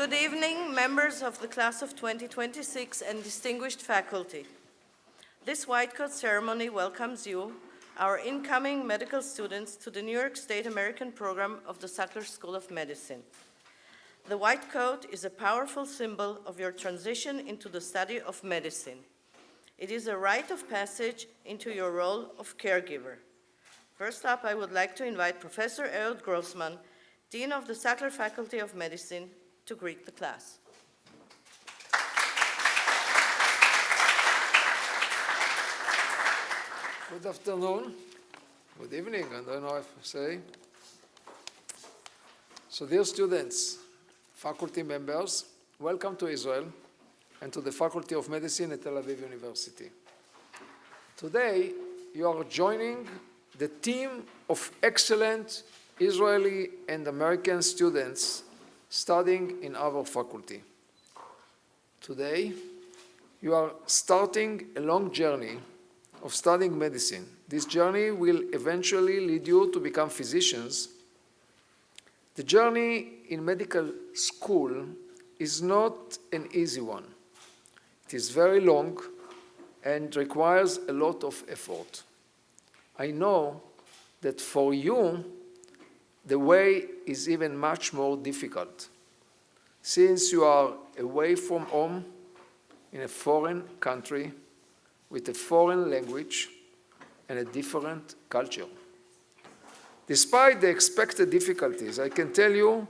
Good evening, members of the class of 2026 and distinguished faculty. This white coat ceremony welcomes you, our incoming medical students, to the New York State American program of the Sackler School of Medicine. The white coat is a powerful symbol of your transition into the study of medicine. It is a rite of passage into your role of caregiver. First up, I would like to invite Professor Grossman, Dean of the Sackler Faculty of Medicine, to greet the class. Good afternoon, good evening, I don't know if I say. So dear students, faculty members, welcome to Israel and to the Faculty of Medicine at Tel Aviv University. Today, you are joining the team of excellent Israeli and American students studying in our faculty. Today, you are starting a long journey of studying medicine. This journey will eventually lead you to become physicians. The journey in medical school is not an easy one. It is very long and requires a lot of effort. I know that for you, the way is even much more difficult, since you are away from home in a foreign country with a foreign language and a different culture. Despite the expected difficulties, I can tell you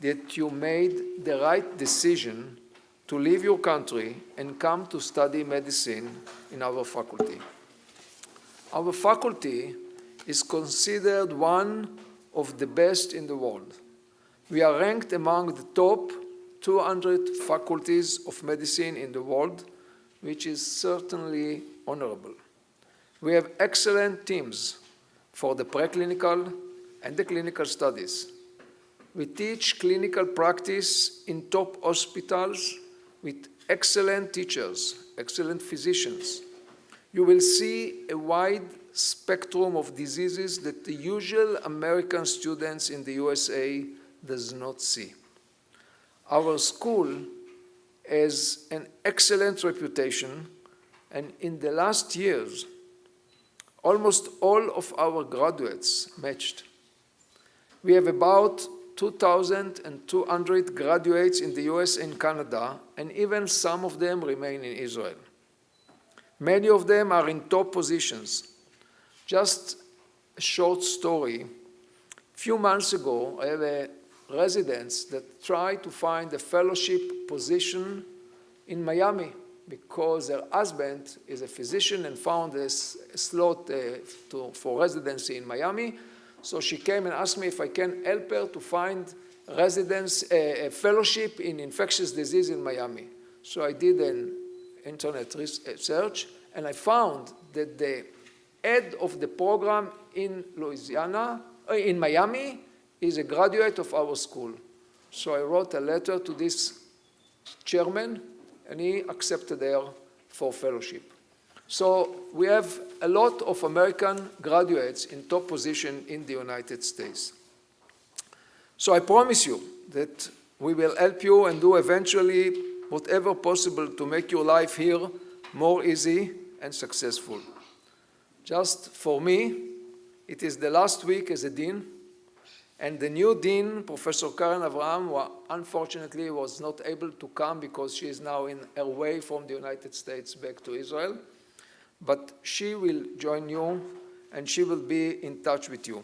that you made the right decision to leave your country and come to study medicine in our faculty. Our faculty is considered one of the best in the world. We are ranked among the top 200 faculties of medicine in the world, which is certainly honorable. We have excellent teams for the preclinical and the clinical studies. We teach clinical practice in top hospitals with excellent teachers, excellent physicians. You will see a wide spectrum of diseases that the usual American students in the USA does not see. Our school has an excellent reputation, and in the last years, almost all of our graduates matched. We have about 2,200 graduates in the US and Canada, and even some of them remain in Israel. Many of them are in top positions. Just a short story. A few months ago, I have a resident that tried to find a fellowship position in Miami because her husband is a physician and found a slot for residency in Miami. So she came and asked me if I can help her to find a fellowship in infectious disease in Miami. So I did an internet research, and I found that the head of the program in Miami is a graduate of our school. So I wrote a letter to this chairman, and he accepted her for fellowship. So we have a lot of American graduates in top position in the United States. So I promise you that we will help you and do eventually whatever possible to make your life here more easy and successful. Just for me, it is the last week as a dean, and the new dean, Professor Karen Avraham, who unfortunately was not able to come because she is now in her way from the United States back to Israel. But she will join you, and she will be in touch with you.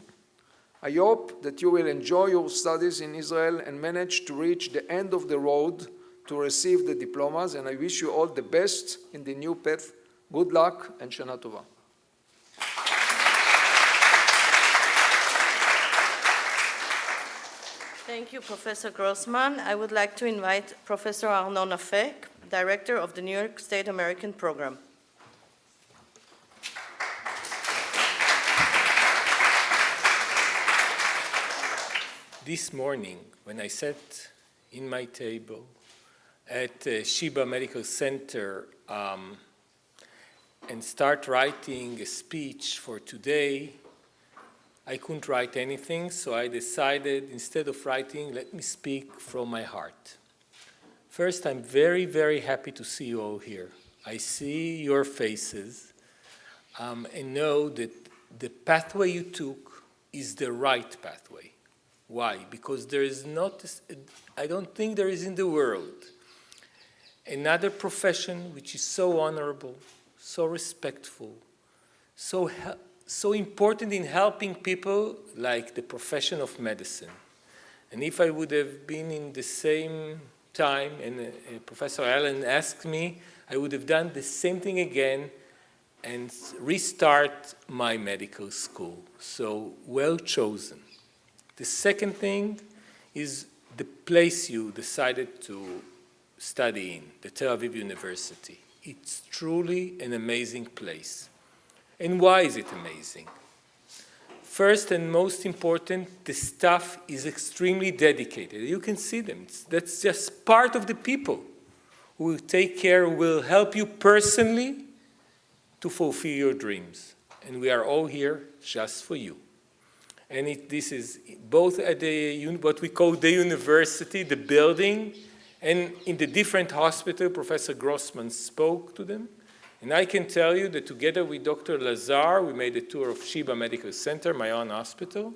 I hope that you will enjoy your studies in Israel and manage to reach the end of the road to receive the diplomas, and I wish you all the best in the new path. Good luck and Shana Tova. Thank you, Professor Grossman. I would like to invite Professor Arnon Afek, Director of the New York State American Program. This morning, when I sat in my table at Sheba Medical Center and start writing a speech for today, I couldn't write anything, so I decided, instead of writing, let me speak from my heart. First, I'm very, very happy to see you all here. I see your faces and know that the pathway you took is the right pathway. Why? Because there is not, I don't think there is in the world another profession which is so honorable, so respectful, so important in helping people like the profession of medicine. And if I would have been in the same time and Professor Allen asked me, I would have done the same thing again and restart my medical school. So well chosen. The second thing is the place you decided to study in, the Tel Aviv University. It's truly an amazing place. And why is it amazing? First and most important, the staff is extremely dedicated. You can see them. That's just part of the people who will take care, who will help you personally to fulfill your dreams. And we are all here just for you. And this is both at what we call the university, the building, and in the different hospitals. Professor Grossman spoke to them. And I can tell you that together with Dr. Lazar, we made a tour of Sheba Medical Center, my own hospital.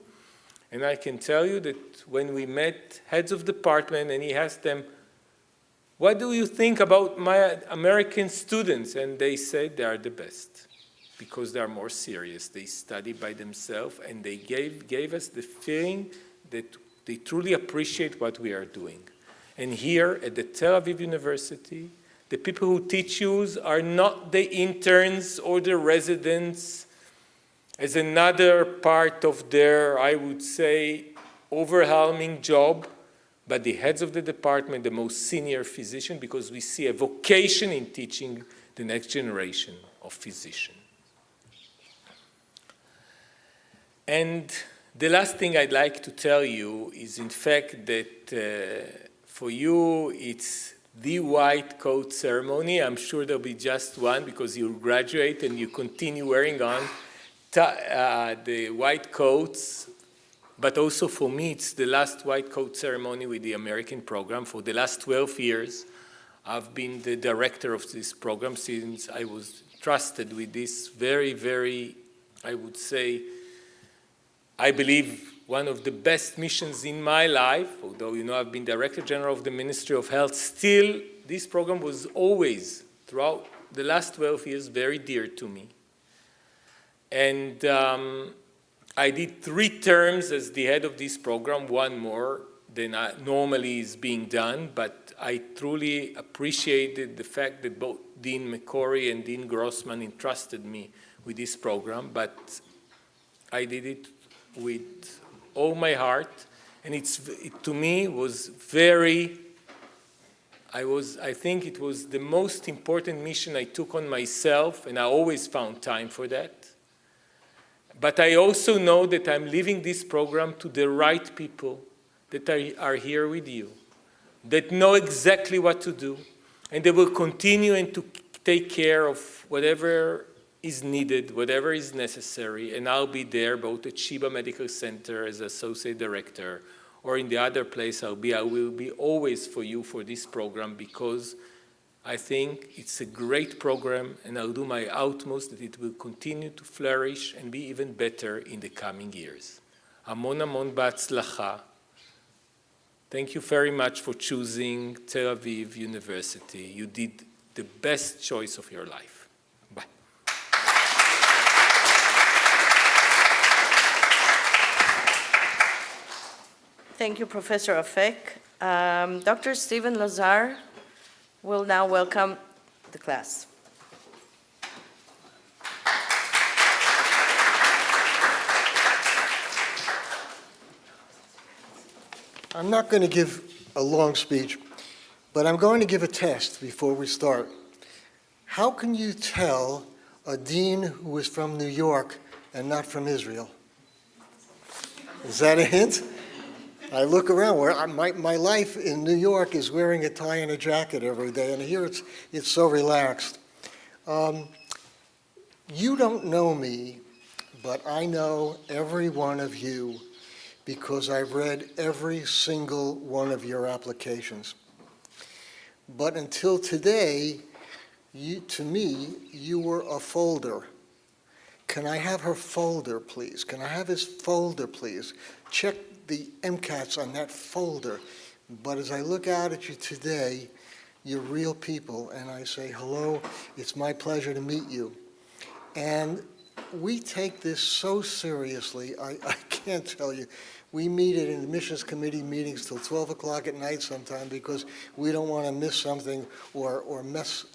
And I can tell you that when we met heads of department and he asked them, what do you think about my American students? And they said they are the best because they are more serious. They study by themselves and they gave us the feeling that they truly appreciate what we are doing. And here at the Tel Aviv University, the people who teach you are not the interns or the residents as another part of their, I would say, overwhelming job, but the heads of the department, the most senior physician, because we see a vocation in teaching the next generation of physicians. And the last thing I'd like to tell you is, in fact, that for you, it's the white coat ceremony. I'm sure there'll be just one because you graduate and you continue wearing on the white coats. But also for me, it's the last white coat ceremony with the American program. For the last 12 years, I've been the director of this program since I was trusted with this very, very, I would say, I believe one of the best missions in my life, although, you know, I've been Director General of the Ministry of Health, still, this program was always, throughout the last 12 years, very dear to me. And I did 3 terms as the head of this program, one more than normally is being done, but I truly appreciated the fact that both Dean McCory and Dean Grossman entrusted me with this program, but I did it with all my heart, and it to me was very, I think it was the most important mission I took on myself, and I always found time for that. But I also know that I'm leaving this program to the right people that are here with you, that know exactly what to do, and they will continue and to take care of whatever is needed, whatever is necessary, and I'll be there both at Sheba Medical Center as Associate Director or in the other place I will be always for you for this program because I think it's a great program and I'll do my utmost that it will continue to flourish and be even better in the coming years. Amon amon ba'atzlacha. Thank you very much for choosing Tel Aviv University. You did the best choice of your life. Bye. Thank you, Professor Afek. Dr. Stephen Lazar will now welcome the class. I'm not going to give a long speech, but I'm going to give a test before we start. How can you tell a dean who is from New York and not from Israel? Is that a hint? I look around where my life in New York is wearing a tie and a jacket every day, and here it's so relaxed. You don't know me, but I know every one of you because I've read every single one of your applications. but until today, to me, you were a folder. Can I have her folder, please? Can I have his folder, please? Check the MCATs on that folder. But as I look out at you today, you're real people, and I say, hello, it's my pleasure to meet you. And we take this so seriously, I can't tell you. We meet in admissions committee meetings till 12 o'clock at night sometime because we don't want to miss something or mess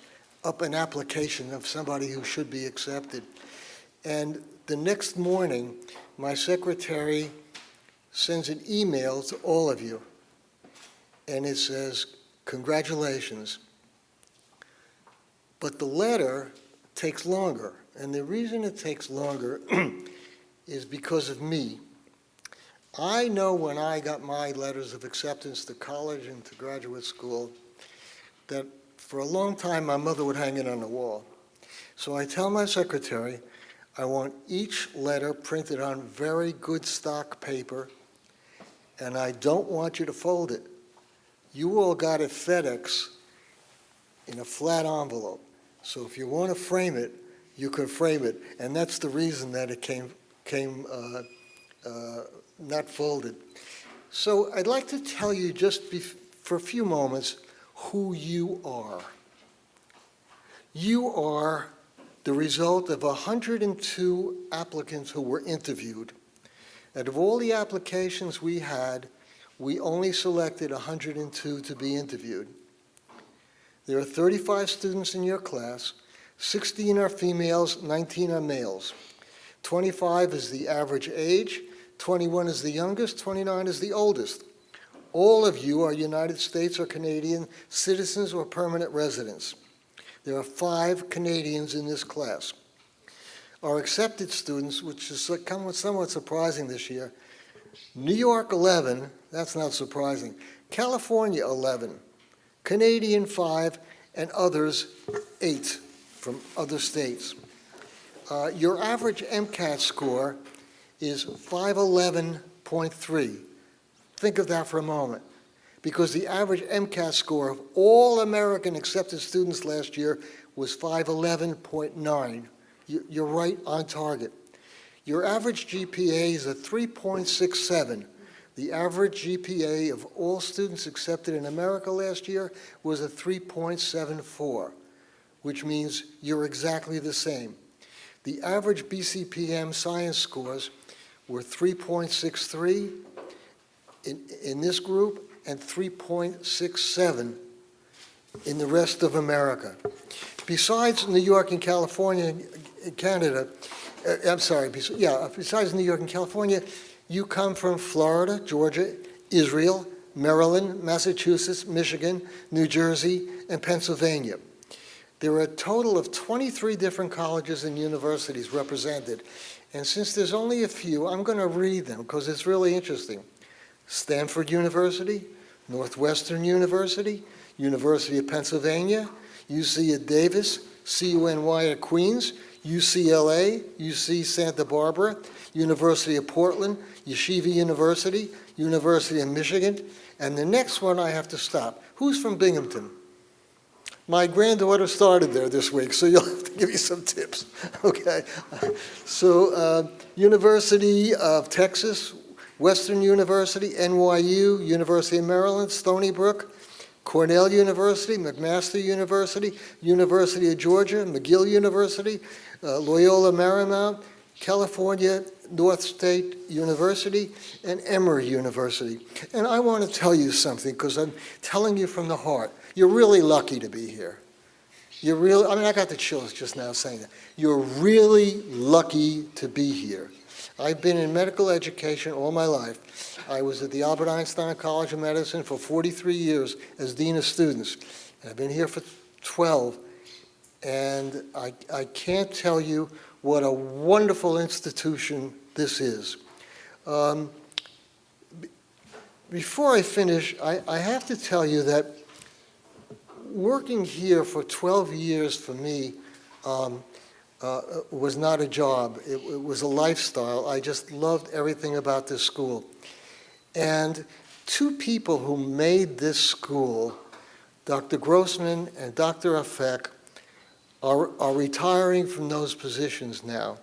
up an application of somebody who should be accepted. And the next morning, my secretary sends an email to all of you, and it says, congratulations. But the letter takes longer, and the reason it takes longer is because of me. I know when I got my letters of acceptance to college and to graduate school that for a long time my mother would hang it on the wall. So I tell my secretary, I want each letter printed on very good stock paper, and I don't want you to fold it. You all got it FedEx in a flat envelope. So if you want to frame it, you can frame it. And that's the reason that it came not folded. So I'd like to tell you just for a few moments who you are. You are the result of 102 applicants who were interviewed. Out of all the applications we had, we only selected 102 to be interviewed. There are 35 students in your class, 16 are females, 19 are males. 25 is the average age, 21 is the youngest, 29 is the oldest. All of you are United States or Canadian citizens or permanent residents. There are 5 Canadians in this class. Our accepted students, which is somewhat surprising this year, New York 11, that's not surprising, California 11, Canadian 5, and others 8 from other states. Your average MCAT score is 511.3. Think of that for a moment, because the average MCAT score of all American accepted students last year was 511.9. You're right on target. Your average GPA is a 3.67. The average GPA of all students accepted in America last year was a 3.74, which means you're exactly the same. The average BCPM science scores were 3.63 in this group and 3.67 in the rest of America. Besides New York and California and Canada, besides New York and California, you come from Florida, Georgia, Israel, Maryland, Massachusetts, Michigan, New Jersey, and Pennsylvania. There are a total of 23 different colleges and universities represented. And since there's only a few, I'm going to read them because it's really interesting. Stanford University, Northwestern University, University of Pennsylvania, UC at Davis, CUNY at Queens, UCLA, UC Santa Barbara, University of Portland, Yeshiva University, University of Michigan, and the next one I have to stop. Who's from Binghamton? My granddaughter started there this week, so you'll have to give me some tips, okay? So University of Texas, Western University, NYU, University of Maryland, Stony Brook, Cornell University, McMaster University, University of Georgia, McGill University, Loyola Marymount, California North State University, and Emory University. And I want to tell you something, because I'm telling you from the heart. You're really lucky to be here. You're really, I got the chills just now saying that. You're really lucky to be here. I've been in medical education all my life. I was at the Albert Einstein College of Medicine for 43 years as Dean of Students. And I've been here for 12. And I can't tell you what a wonderful institution this is. Before I finish, I have to tell you that working here for 12 years for me was not a job. It was a lifestyle. I just loved everything about this school. And 2 people who made this school Dr. Grossman and Dr. Afek are retiring from those positions now.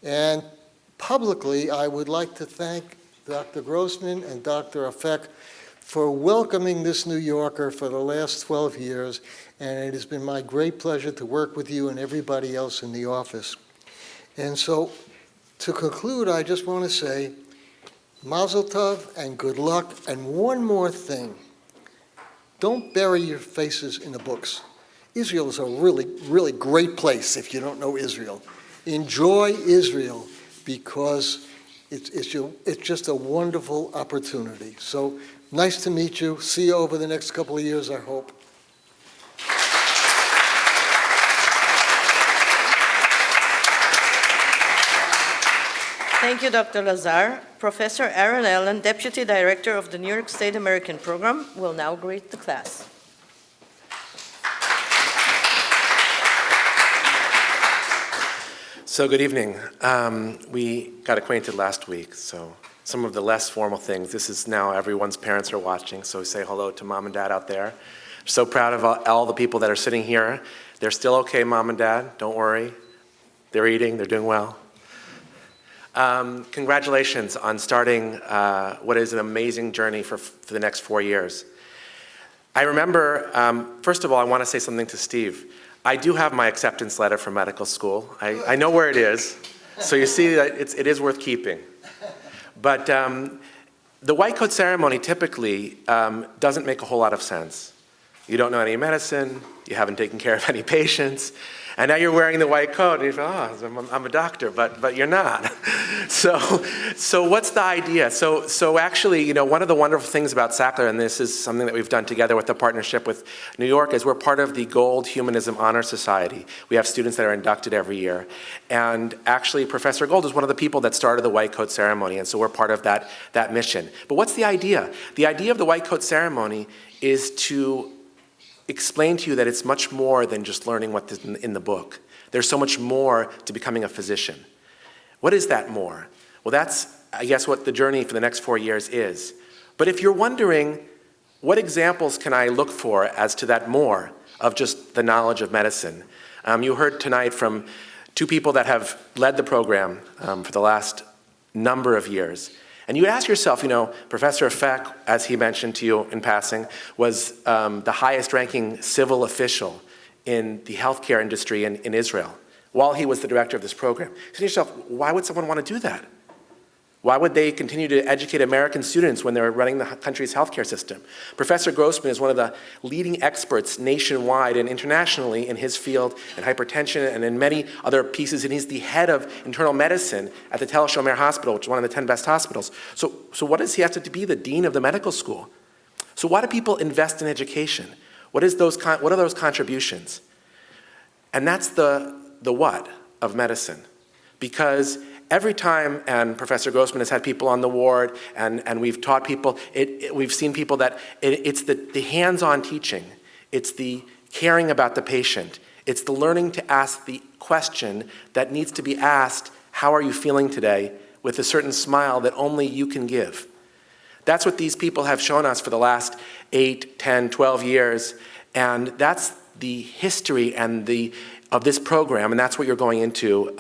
And publicly, I would like to thank Dr. Grossman and Dr. Afek for welcoming this New Yorker for the last 12 years, and it has been my great pleasure to work with you and everybody else in the office. And so, to conclude, I just want to say, Mazel Tov and good luck, and one more thing. Don't bury your faces in the books. Israel is a really, really great place if you don't know Israel. Enjoy Israel because it's just a wonderful opportunity. So nice to meet you. See you over the next couple of years, I hope. Thank you, Dr. Lazar. Professor Aaron Allen, Deputy Director of the New York State American Program, will now greet the class. So good evening. We got acquainted last week, so some of the less formal things. This is now everyone's parents are watching, so say hello to mom and dad out there. So proud of all the people that are sitting here. They're still okay, mom and dad, don't worry. They're eating, they're doing well. Congratulations on starting what is an amazing journey for the next 4 years. I remember, first of all, I want to say something to Steve. I do have my acceptance letter from medical school. I know where it is, so you see that it is worth keeping. But the white coat ceremony typically doesn't make a whole lot of sense. You don't know any medicine, you haven't taken care of any patients, and now you're wearing the white coat, and you feel, oh, I'm a doctor, but you're not. So what's the idea? So actually, you know, one of the wonderful things about Sackler, and this is something that we've done together with the partnership with New York, is we're part of the Gold Humanism Honor Society. We have students that are inducted every year. And actually, Professor Gold is one of the people that started the white coat ceremony, and so we're part of that mission. But what's the idea? The idea of the white coat ceremony is to explain to you that it's much more than just learning what's in the book. There's so much more to becoming a physician. What is that more? Well, that's, I guess, what the journey for the next 4 years is. But if you're wondering, what examples can I look for as to that more of just the knowledge of medicine? You heard tonight from 2 people that have led the program for the last number of years. And you ask yourself, you know, Professor Afek, as he mentioned to you in passing, was the highest ranking civil official in the healthcare industry in Israel while he was the director of this program. You say to yourself, why would someone want to do that? Why would they continue to educate American students when they're running the country's healthcare system? Professor Grossman is one of the leading experts nationwide and internationally in his field in hypertension and in many other pieces, and he's the head of internal medicine at the Tel Shomer Hospital, which is one of the 10 best hospitals. So what does he have to be the dean of the medical school? So why do people invest in education? What are those contributions? And that's the what of medicine. Because every time, and Professor Grossman has had people on the ward, and we've taught people, we've seen people that it's the hands-on teaching. It's the caring about the patient. It's the learning to ask the question that needs to be asked, how are you feeling today, with a certain smile that only you can give. That's what these people have shown us for the last 8, 10, 12 years, and that's the history of this program, and that's what you're going into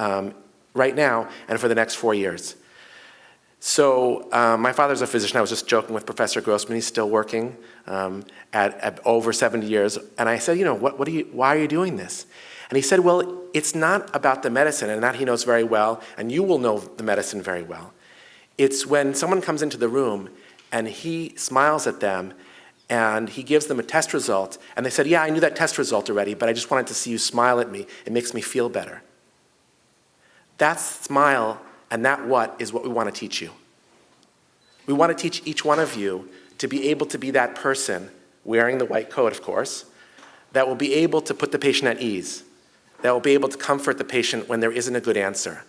right now and for the next 4 years. So my father's a physician. I was just joking with Professor Grossman. He's still working at over 70 years. And I said, you know, why are you doing this? And he said, well, it's not about the medicine, and that he knows very well, and you will know the medicine very well. It's when someone comes into the room and he smiles at them and he gives them a test result, and they said, yeah, I knew that test result already, but I just wanted to see you smile at me. It makes me feel better. That smile and that what is what we want to teach you. We want to teach each one of you to be able to be that person, wearing the white coat, of course, that will be able to put the patient at ease, that will be able to comfort the patient when there isn't a good answer.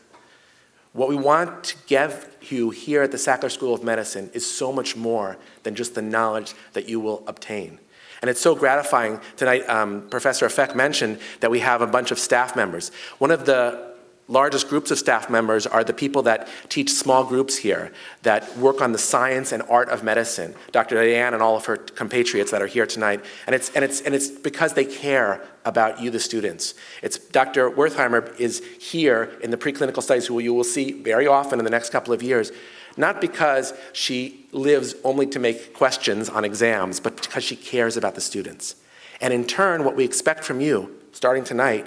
What we want to give you here at the Sackler School of Medicine is so much more than just the knowledge that you will obtain. And it's so gratifying. Tonight, Professor Afek mentioned that we have a bunch of staff members. One of the largest groups of staff members are the people that teach small groups here, that work on the science and art of medicine. Dr. Diane and all of her compatriots that are here tonight. And it's because they care about you, the students. It's Dr. Wertheimer is here in the preclinical studies, who you will see very often in the next couple of years, not because she lives only to make questions on exams, but because she cares about the students. And in turn, what we expect from you, starting tonight,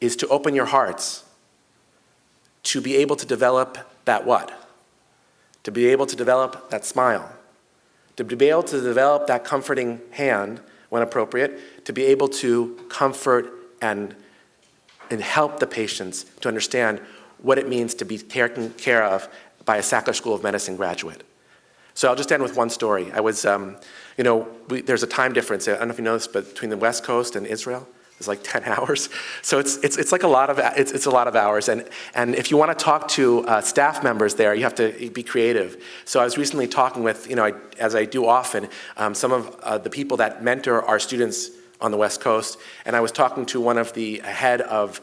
is to open your hearts, to be able to develop that what? To be able to develop that smile, to be able to develop that comforting hand when appropriate, to be able to comfort and help the patients to understand what it means to be taken care of by a Sackler School of Medicine graduate. So I'll just end with one story. I was, there's a time difference, I don't know if you know this, but between the West Coast and Israel, it's like 10 hours. So it's like a lot of hours. And if you want to talk to staff members there, you have to be creative. So I was recently talking with, as I do often, some of the people that mentor our students on the West Coast. And I was talking to one of the head of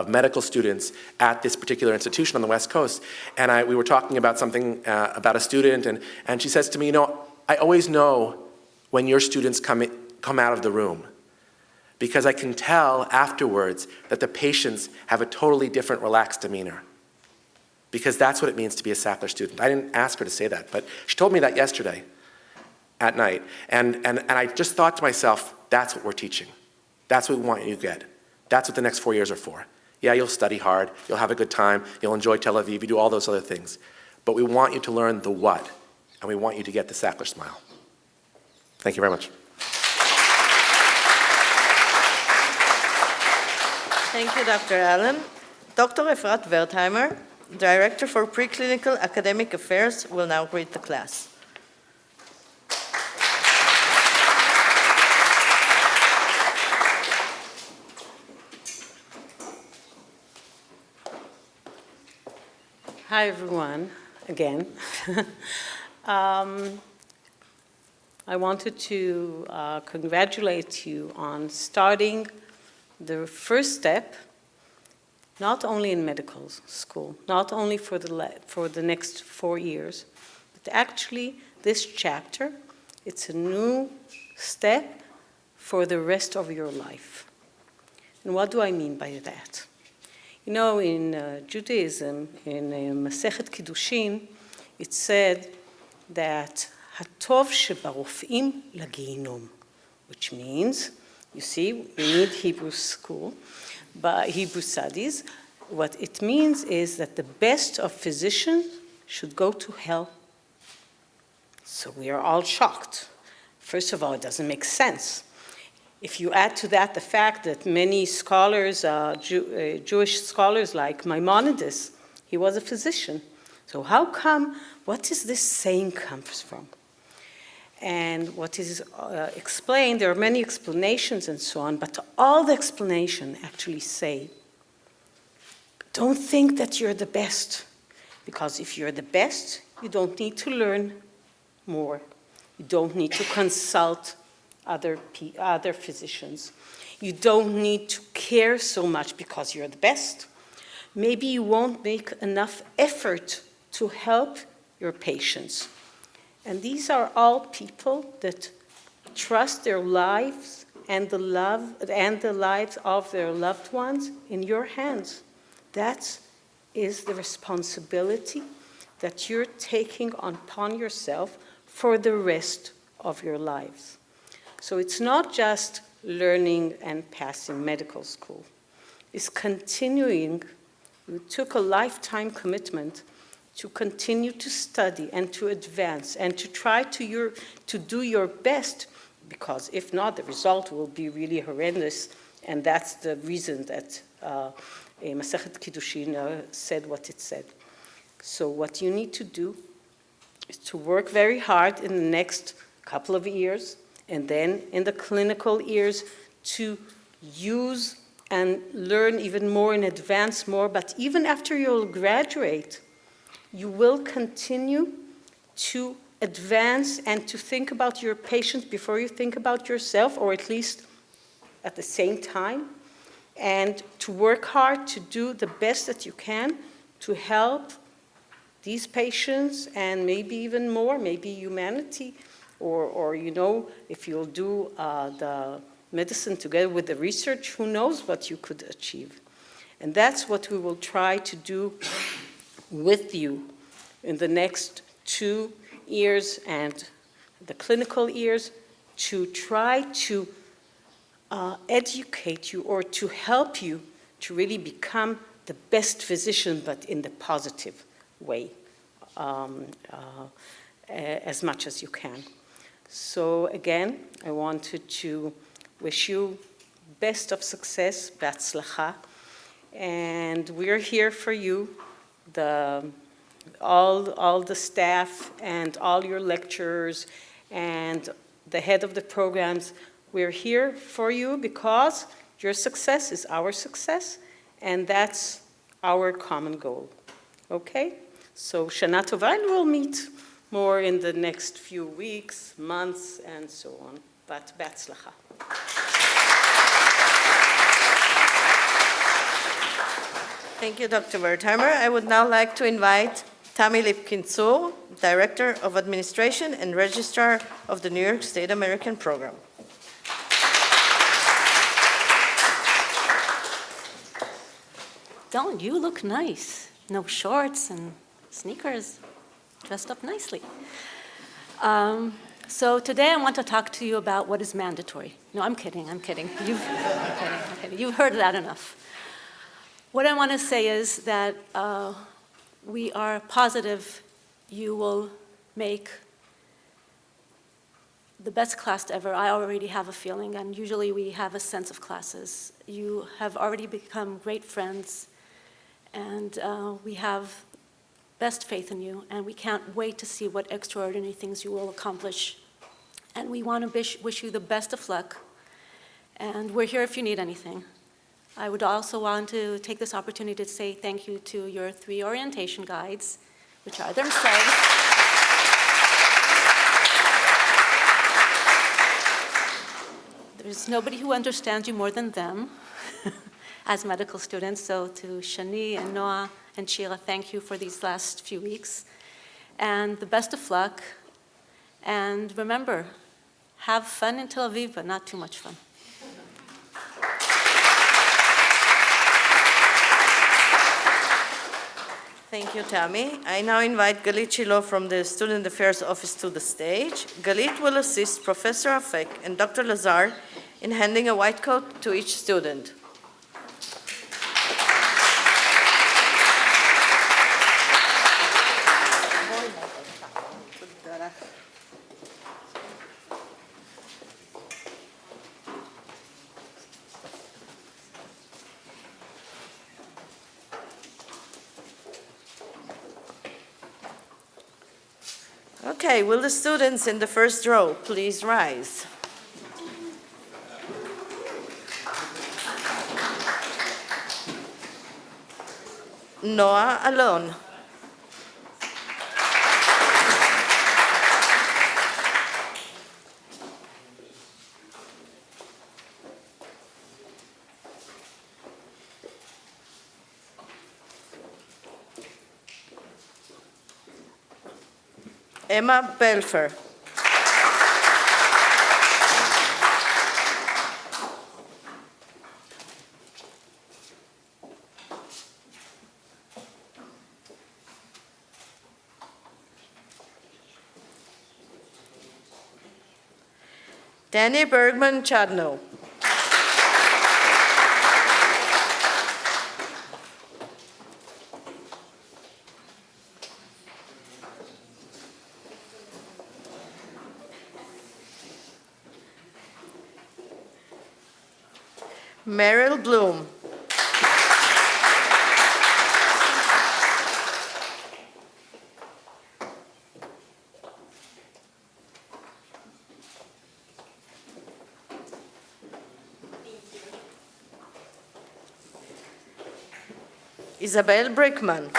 medical students at this particular institution on the West Coast. And we were talking about something about a student. And she says to me, I always know when your students come out of the room, because I can tell afterwards that the patients have a totally different, relaxed demeanor. Because that's what it means to be a Sackler student. I didn't ask her to say that, but she told me that yesterday at night. And I just thought to myself, that's what we're teaching. That's what we want you to get. That's what the next 4 years are for. Yeah, you'll study hard, you'll have a good time, you'll enjoy Tel Aviv, you do all those other things. But we want you to learn the what, and we want you to get the Sackler smile. Thank you very much. Thank you, Dr. Allen. Dr. Efrat Wertheimer, Director for Preclinical Academic Affairs, will now greet the class. Hi, everyone, again. I wanted to congratulate you on starting the first step, not only in medical school, not only for the next 4 years, but actually this chapter, it's a new step for the rest of your life. And what do I mean by that? In Judaism, in Masechet Kiddushin, it said that Hatov shebarofim lagehinom, which means, you see, we need Hebrew school, but Hebrew studies. What it means is that the best of physicians should go to hell. So we are all shocked. First of all, it doesn't make sense. If you add to that the fact that many scholars, Jewish scholars like Maimonides, he was a physician. So how come, what is this saying comes from? And what is explained, there are many explanations and so on, but all the explanation actually say, don't think that you're the best, because if you're the best, you don't need to learn more. You don't need to consult other physicians. You don't need to care so much because you're the best. Maybe you won't make enough effort to help your patients. And these are all people that trust their lives and the lives of their loved ones in your hands. That is the responsibility that you're taking upon yourself for the rest of your lives. So it's not just learning and passing medical school. It's continuing. You took a lifetime commitment to continue to study and to advance and to try to do your best, because if not, the result will be really horrendous, and that's the reason that Masechet Kiddushin said what it said. So what you need to do is to work very hard in the next couple of years, and then in the clinical years to use and learn even more and advance more, but even after you'll graduate, you will continue to advance and to think about your patient before you think about yourself, or at least at the same time. and to work hard to do the best that you can to help these patients and maybe even more, maybe humanity, or you know, if you'll do the medicine together with the research, who knows what you could achieve. And that's what we will try to do with you in the next 2 years and the clinical years, to try to educate you or to help you to really become the best physician, but in the positive way, as much as you can. So again, I wanted to wish you best of success, בהצלחה, and we're here for you, all the staff and all your lecturers and the head of the programs. We're here for you because your success is our success, and that's our common goal. Okay? So Shana Tova, and we'll meet more in the next few weeks, months, and so on. But בהצלחה. Thank you, Dr. Wertheimer. I would now like to invite Tami Lipkin-Zur, Director of Administration and Registrar of the New York State American Program. Don't you look nice? No shorts and sneakers, dressed up nicely. So today I want to talk to you about what is mandatory. No, I'm kidding. I'm kidding. I'm kidding. You've heard that enough. What I want to say is that we are positive you will make the best class ever. I already have a feeling, and usually we have a sense of classes. You have already become great friends, and we have best faith in you, and we can't wait to see what extraordinary things you will accomplish. And we want to wish you the best of luck, and we're here if you need anything. I would also want to take this opportunity to say thank you to your 3 orientation guides, which are themselves. There's nobody who understands you more than them as medical students. So to Shani and Noah and Shira, thank you for these last few weeks. And the best of luck. And remember, have fun in Tel Aviv, but not too much fun. Thank you, Tami. I now invite Galit Shilo from the Student Affairs Office to the stage. Galit will assist Professor Afek and Dr. Lazar in handing a white coat to each student. Okay, will the students in the first row please rise? Noah Alon. Emma Belfer. Danny Bergman Chadno. Meryl Bloom. Isabel Brickman.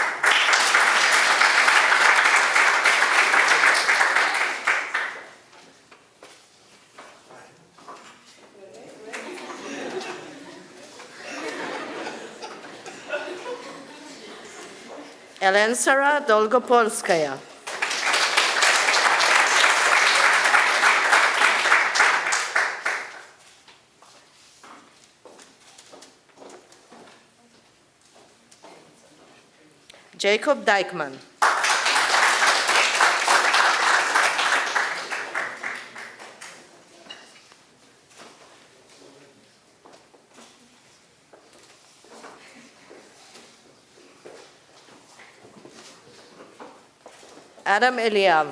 Elensara Dolgopolskaya. Jacob Dijkman. Adam Eliav.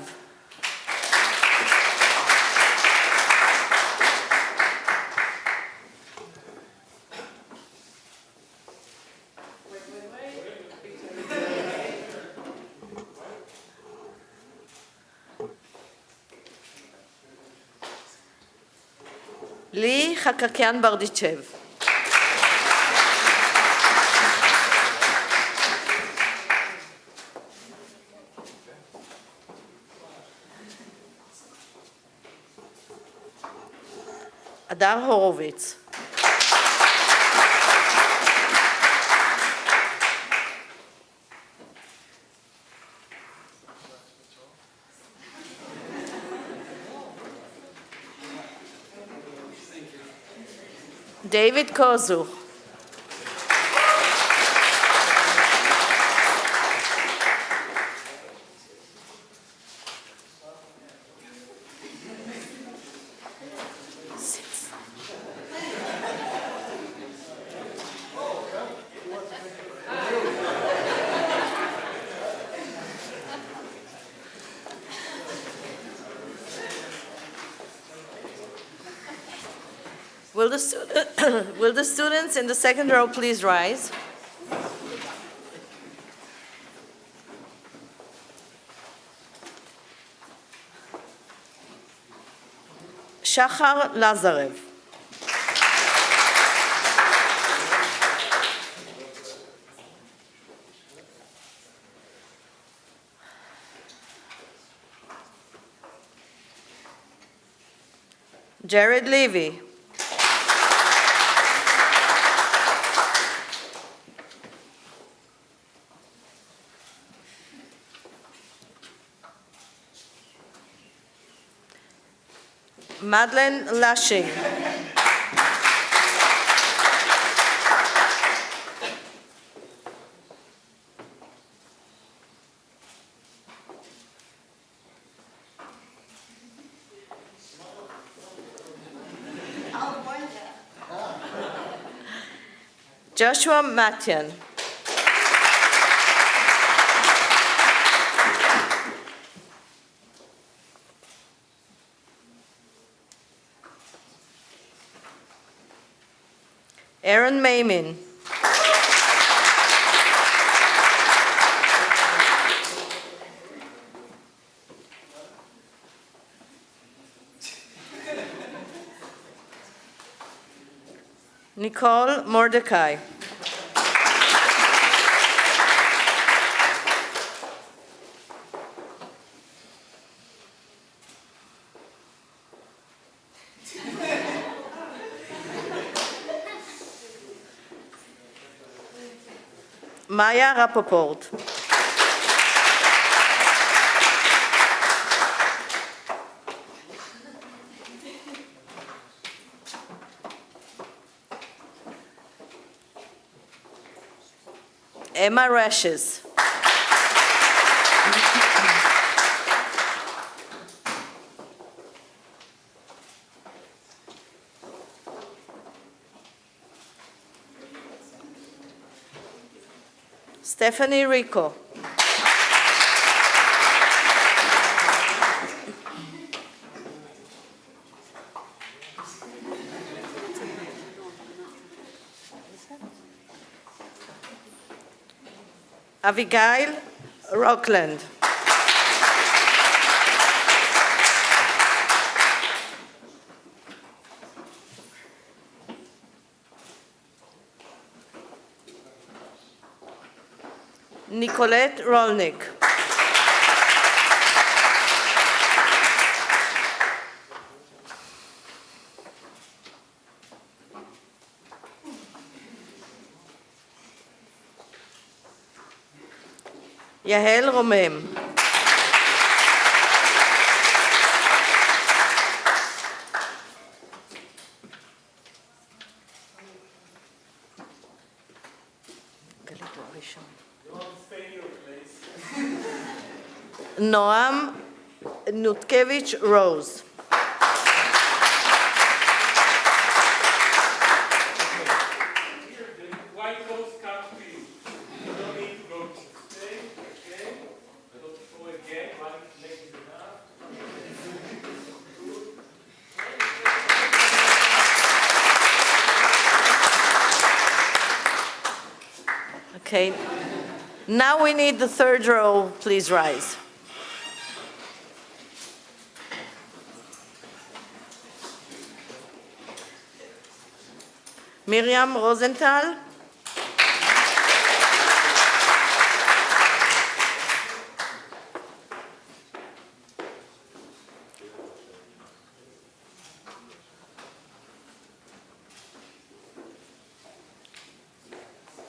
Lee Hakakian Bardichev. Adar Horowitz. David Kozu. Will the students in the second row please rise? Shachar Lazarev. Jared Levy. Madeleine Lashing. Joshua Matian. Aaron Maymin. Nicole Mordecai. Maya Rappaport. Emma Rashes. Stephanie Rico. Abigail Rockland. Nicolette Rolnick. יהל רומם. נועם נותקביץ' רוז. White coats come to you. You don't need to go to stay, okay? I don't go again, one leg is enough. Okay. Now we need the third row. Please rise. Miriam Rosenthal.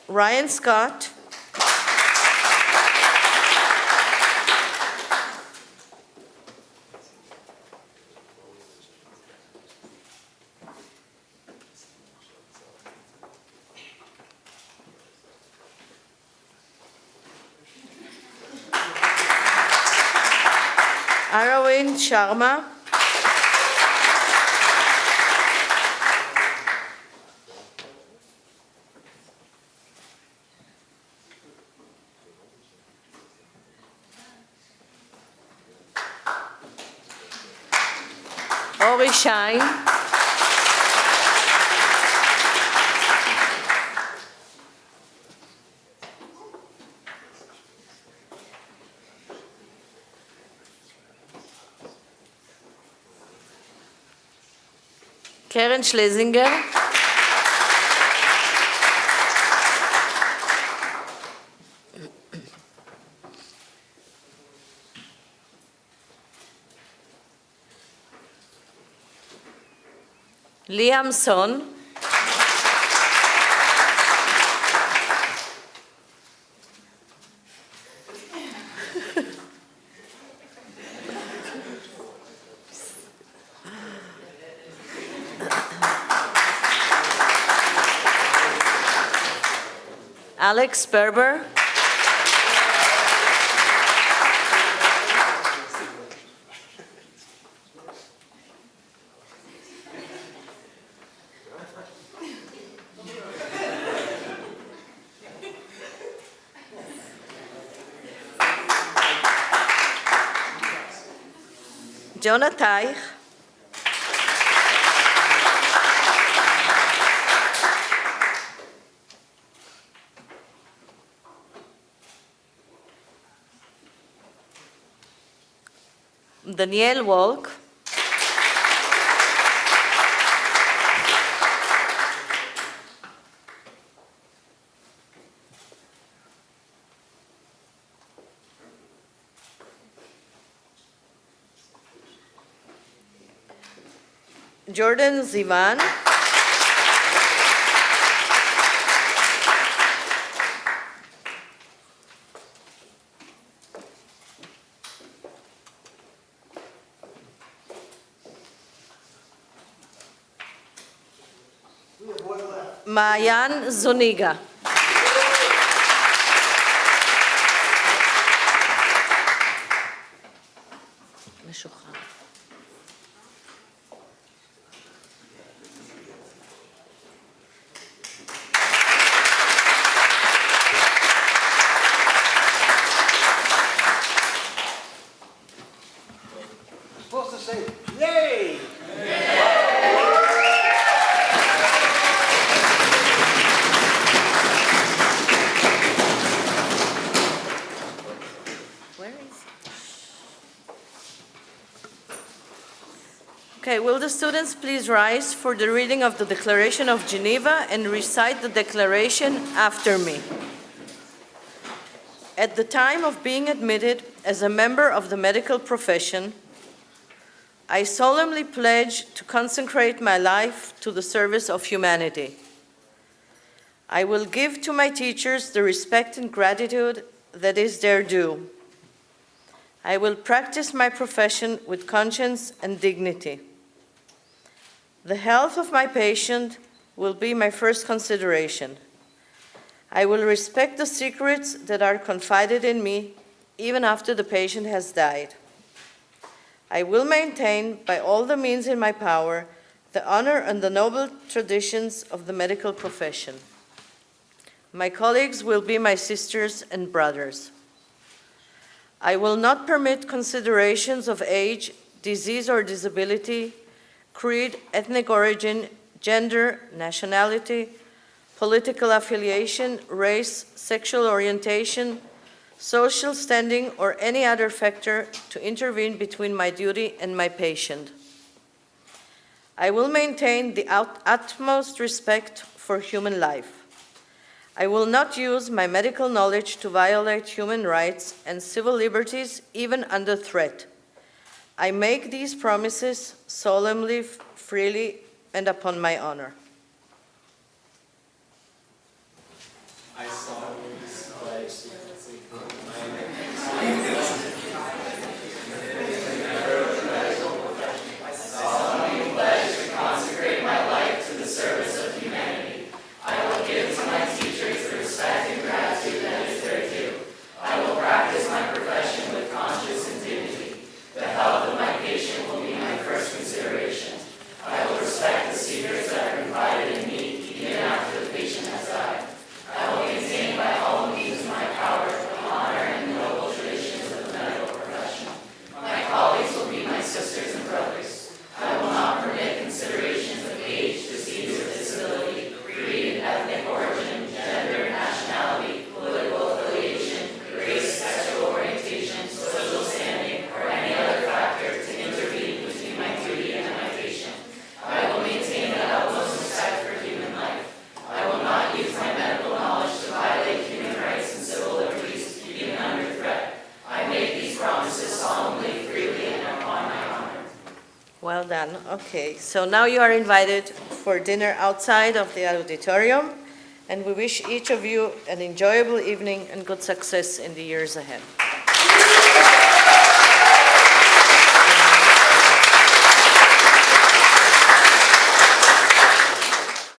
Ryan Scott. Arvind Sharma. Ori Shine. Karen Schlesinger. Liam Son. Alex Berber. Jonah Teich. Daniel Walk. Jordan Zivan. Maayan Zuniga. משוחרר. Supposed to say, yay! Where is it? Okay, will the students please rise for the reading of the Declaration of Geneva and recite the declaration after me? At the time of being admitted as a member of the medical profession, I solemnly pledge to consecrate my life to the service of humanity. I will give to my teachers the respect and gratitude that is their due. I will practice my profession with conscience and dignity. The health of my patient will be my first consideration. I will respect the secrets that are confided in me, even after the patient has died. I will maintain, by all the means in my power, the honor and the noble traditions of the medical profession. My colleagues will be my sisters and brothers. I will not permit considerations of age, disease or disability, creed, ethnic origin, gender, nationality, political affiliation, race, sexual orientation, social standing, or any other factor to intervene between my duty and my patient. I will maintain the utmost respect for human life. I will not use my medical knowledge to violate human rights and civil liberties, even under threat. I make these promises solemnly, freely, and upon my honor. I solemnly pledge to consecrate my life to the service of humanity. I will give to my teachers the respect and gratitude that is their due. I will practice my profession with conscience and dignity. The health of my patient will be my first consideration. I will respect the secrets that are confided in me, even after the patient has died. I will maintain by all means in my power the honor and noble traditions of the medical profession. My colleagues will be my sisters and brothers. I will not permit considerations of age, disease, or disability, creed, ethnic origin, gender, nationality, political affiliation, race, sexual orientation, social standing, or any other factor to intervene between my duty and my patient. I will maintain the utmost respect for human life. I will not use my medical knowledge to violate human rights and civil liberties, even under threat. I make these promises solemnly, freely, and upon my honor. Well done. Okay, so now you are invited for dinner outside of the auditorium, and we wish each of you an enjoyable evening and good success in the years ahead.